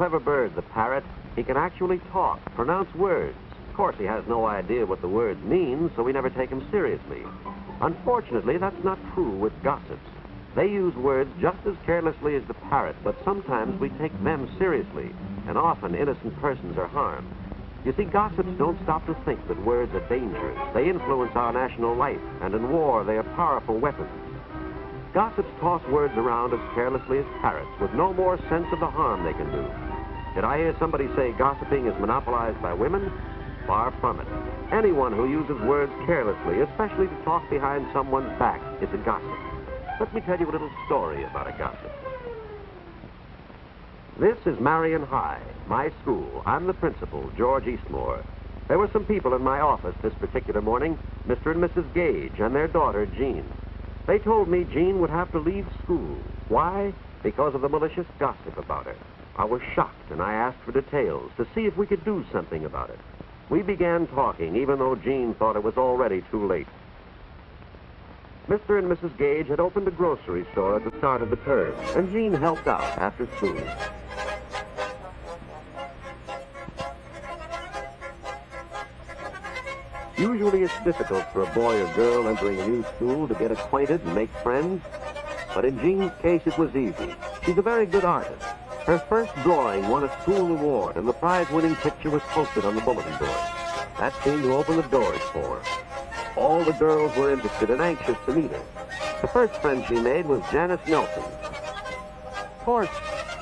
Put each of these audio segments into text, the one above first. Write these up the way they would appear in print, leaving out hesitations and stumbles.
clever bird, the parrot. He can actually talk, pronounce words. Of course, he has no idea what the words mean, so we never take him seriously. Unfortunately, that's not true with gossips. They use words just as carelessly as the parrot, but sometimes we take them seriously, and often innocent persons are harmed. You see, gossips don't stop to think that words are dangerous. They influence our national life, and in war, they are powerful weapons. Gossips toss words around as carelessly as parrots, with no more sense of the harm they can do. Did I hear somebody say gossiping is monopolized by women? Far from it. Anyone who uses words carelessly, especially to talk behind someone's back, is a gossip. Let me tell you a little story about a gossip. This is Marion High, my school. I'm the principal, George Eastmore. There were some people in my office this particular morning, Mr. and Mrs. Gage and their daughter, Jean. They told me Jean would have to leave school. Why? Because of the malicious gossip about her. I was shocked, and I asked for details to see if we could do something about it. We began talking, even though Jean thought it was already too late. Mr. and Mrs. Gage had opened a grocery store at the start of the term, and Jean helped out after school. Usually it's difficult for a boy or girl entering a new school to get acquainted and make friends, but in Jean's case it was easy. She's a very good artist. Her first drawing won a school award, and the prize-winning picture was posted on the bulletin board. That seemed to open the doors for her. All the girls were interested and anxious to meet her. The first friend she made was Janice Nelson. Of course,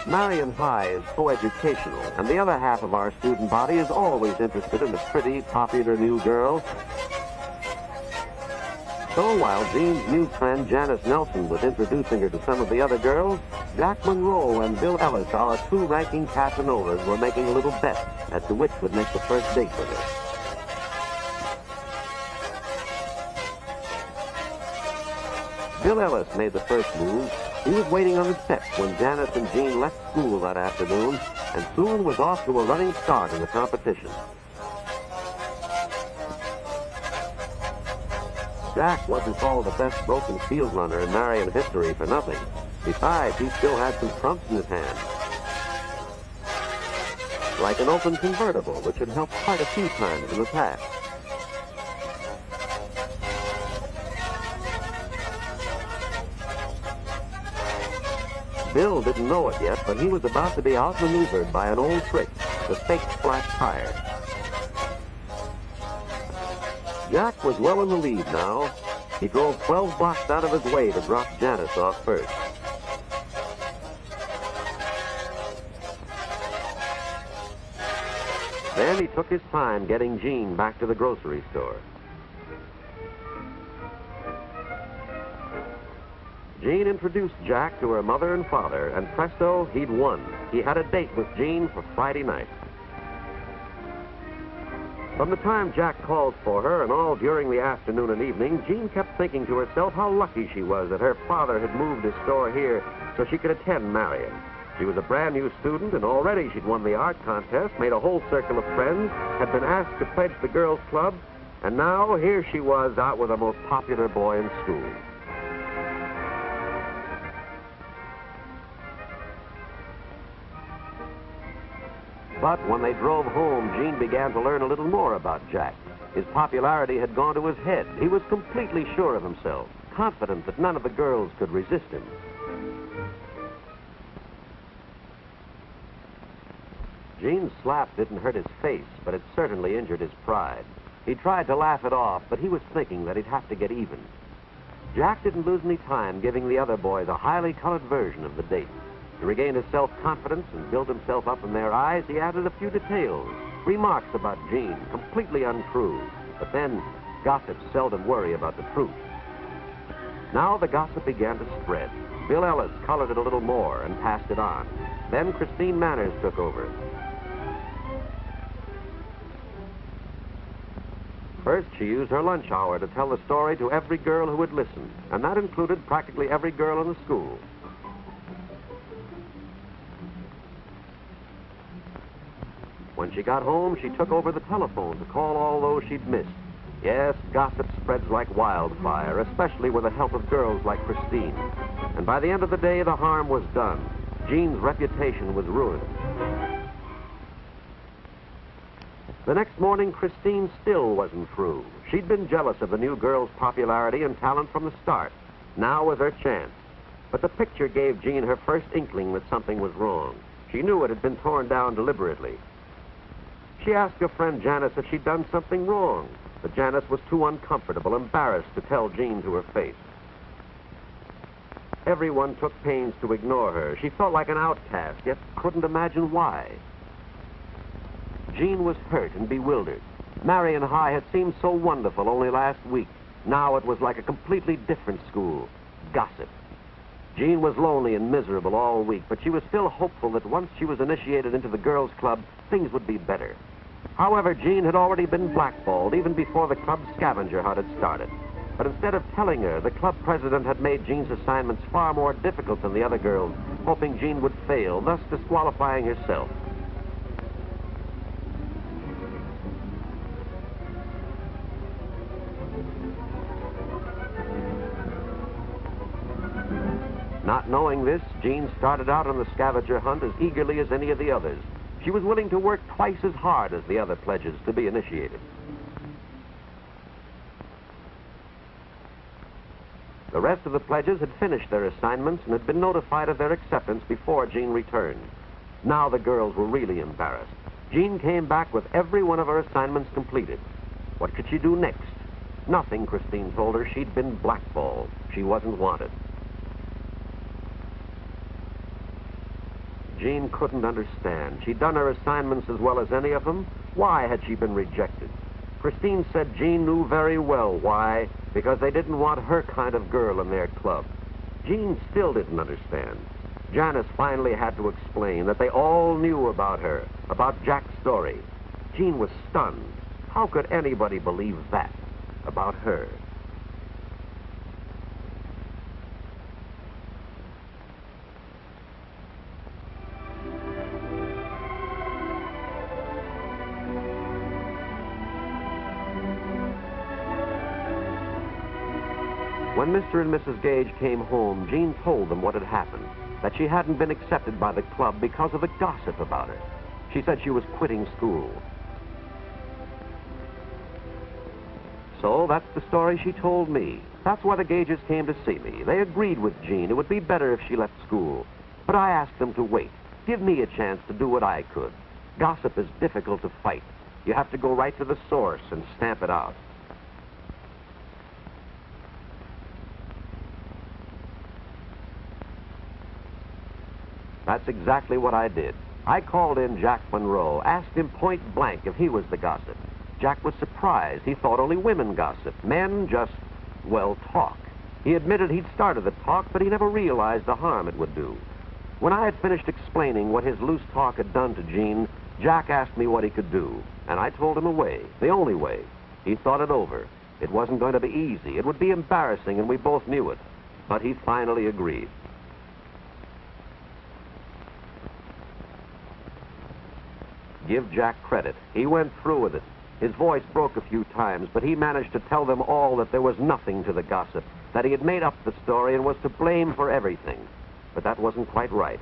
Marion High is coeducational, and the other half of our student body is always interested in the pretty, popular new girl. So while Jean's new friend Janice Nelson was introducing her to some of the other girls, Jack Monroe and Bill Ellis, our two ranking Casanovas, were making a little bet as to which would make the first date with her. Bill Ellis made the first move. He was waiting on the steps when Janice and Jean left school that afternoon, and soon was off to a running start in the competition. Jack wasn't called the best broken field runner in Marion history for nothing. Besides, he still had some trumps in his hand. Like an open convertible, which had helped quite a few times in the past. Bill didn't know it yet, but he was about to be outmaneuvered by an old trick, the fake flat tire. Jack was well in the lead now. He drove 12 blocks out of his way to drop Janice off first. Then he took his time getting Jean back to the grocery store. Jean introduced Jack to her mother and father, and presto, he'd won. He had a date with Jean for Friday night. From the time Jack called for her and all during the afternoon and evening, Jean kept thinking to herself how lucky she was that her father had moved his store here so she could attend Marion. She was a brand new student, and already she'd won the art contest, made a whole circle of friends, had been asked to pledge the girls' club, and now here she was out with the most popular boy in school. But when they drove home, Jean began to learn a little more about Jack. His popularity had gone to his head. He was completely sure of himself, confident that none of the girls could resist him. Jean's slap didn't hurt his face, but it certainly injured his pride. He tried to laugh it off, but he was thinking that he'd have to get even. Jack didn't lose any time giving the other boys a highly colored version of the date. To regain his self-confidence and build himself up in their eyes, he added a few details, remarks about Jean, completely untrue. But then, gossips seldom worry about the truth. Now the gossip began to spread. Bill Ellis colored it a little more and passed it on. Then Christine Manners took over. First, she used her lunch hour to tell the story to every girl who would listen, and that included practically every girl in the school. When she got home, she took over the telephone to call all those she'd missed. Yes, gossip spreads like wildfire, especially with the help of girls like Christine. And by the end of the day, the harm was done. Jean's reputation was ruined. The next morning, Christine still wasn't through. She'd been jealous of the new girl's popularity and talent from the start. Now was her chance. But the picture gave Jean her first inkling that something was wrong. She knew it had been torn down deliberately. She asked her friend Janice if she'd done something wrong, but Janice was too uncomfortable, embarrassed to tell Jean to her face. Everyone took pains to ignore her. She felt like an outcast, yet couldn't imagine why. Jean was hurt and bewildered. Marion High had seemed so wonderful only last week. Now it was like a completely different school. Gossip. Jean was lonely and miserable all week, but she was still hopeful that once she was initiated into the girls' club, things would be better. However, Jean had already been blackballed even before the club's scavenger hunt had started. But instead of telling her, the club president had made Jean's assignments far more difficult than the other girls, hoping Jean would fail, thus disqualifying herself. Not knowing this, Jean started out on the scavenger hunt as eagerly as any of the others. She was willing to work twice as hard as the other pledges to be initiated. The rest of the pledges had finished their assignments and had been notified of their acceptance before Jean returned. Now the girls were really embarrassed. Jean came back with every one of her assignments completed. What could she do next? Nothing, Christine told her. She'd been blackballed. She wasn't wanted. Jean couldn't understand. She'd done her assignments as well as any of them. Why had she been rejected? Christine said Jean knew very well why, because they didn't want her kind of girl in their club. Jean still didn't understand. Janice finally had to explain that they all knew about her, about Jack's story. Jean was stunned. How could anybody believe that about her? When Mr. and Mrs. Gage came home, Jean told them what had happened, that she hadn't been accepted by the club because of the gossip about her. She said she was quitting school. So that's the story she told me. That's why the Gages came to see me. They agreed with Jean. It would be better if she left school. But I asked them to wait. Give me a chance to do what I could. Gossip is difficult to fight. You have to go right to the source and stamp it out. That's exactly what I did. I called in Jack Monroe, asked him point blank if he was the gossip. Jack was surprised. He thought only women gossiped. Men just, well, talk. He admitted he'd started the talk, but he never realized the harm it would do. When I had finished explaining what his loose talk had done to Jean, Jack asked me what he could do, and I told him a way, the only way. He thought it over. It wasn't going to be easy. It would be embarrassing, and we both knew it. But he finally agreed. Give Jack credit. He went through with it. His voice broke a few times, but he managed to tell them all that there was nothing to the gossip, that he had made up the story and was to blame for everything. But that wasn't quite right.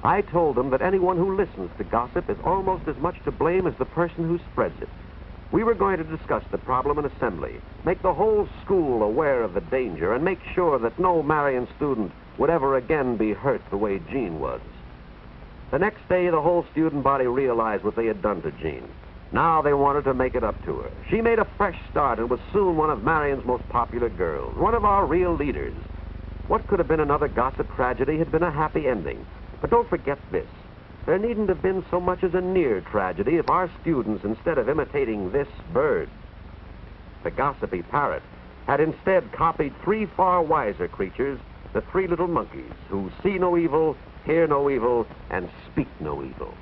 I told them that anyone who listens to gossip is almost as much to blame as the person who spreads it. We were going to discuss the problem in assembly, make the whole school aware of the danger, and make sure that no Marion student would ever again be hurt the way Jean was. The next day, the whole student body realized what they had done to Jean. Now they wanted to make it up to her. She made a fresh start and was soon one of Marion's most popular girls, one of our real leaders. What could have been another gossip tragedy had been a happy ending. But don't forget this. There needn't have been so much as a near tragedy if our students, instead of imitating this bird, the gossipy parrot, had instead copied three far wiser creatures, the three little monkeys, who see no evil, hear no evil, and speak no evil.